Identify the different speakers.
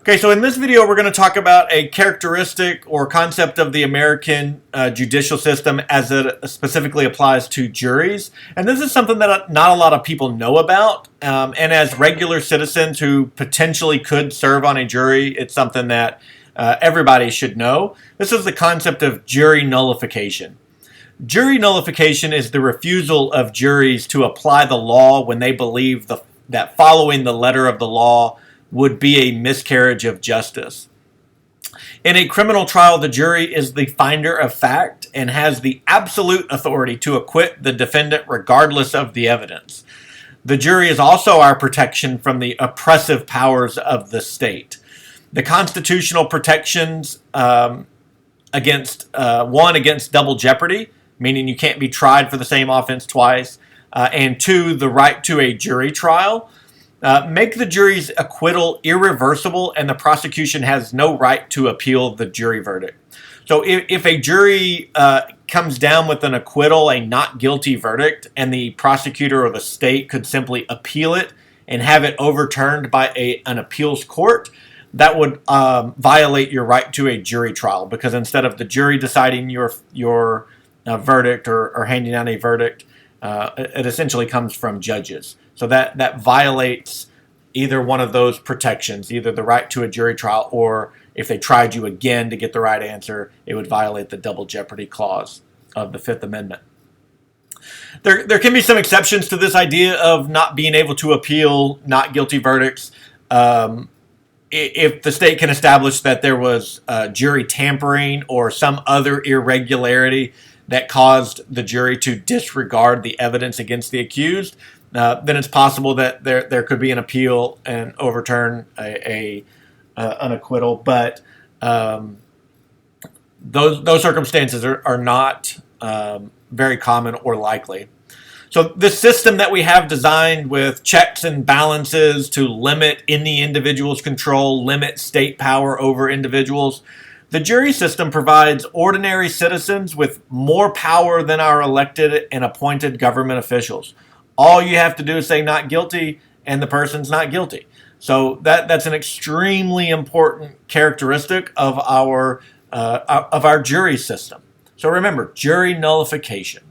Speaker 1: Okay, so in this video, we're going to talk about a characteristic or concept of the American judicial system as it specifically applies to juries. And this is something that not a lot of people know about. And as regular citizens who potentially could serve on a jury, it's something that everybody should know. This is the concept of jury nullification. Jury nullification is the refusal of juries to apply the law when they believe that following the letter of the law would be a miscarriage of justice. In a criminal trial, the jury is the finder of fact and has the absolute authority to acquit the defendant regardless of the evidence. The jury is also our protection from the oppressive powers of the state. The constitutional protections against double jeopardy, meaning you can't be tried for the same offense twice, and two, the right to a jury trial, make the jury's acquittal irreversible, and the prosecution has no right to appeal the jury verdict. So if a jury comes down with an acquittal, a not guilty verdict, and the prosecutor or the state could simply appeal it and have it overturned by an appeals court, that would violate your right to a jury trial, because instead of the jury deciding your verdict or handing down a verdict, it essentially comes from judges. So that violates either one of those protections, either the right to a jury trial, or if they tried you again to get the right answer, it would violate the double jeopardy clause of the Fifth Amendment. There can be some exceptions to this idea of not being able to appeal not guilty verdicts. If the state can establish that there was jury tampering or some other irregularity that caused the jury to disregard the evidence against the accused, then it's possible that there could be an appeal and overturn an acquittal. But those circumstances are not very common or likely. So this system that we have designed with checks and balances to limit any individual's control, limit state power over individuals, the jury system provides ordinary citizens with more power than our elected and appointed government officials. All you have to do is say not guilty, and the person's not guilty. So that's an extremely important characteristic of our jury system. So remember, jury nullification.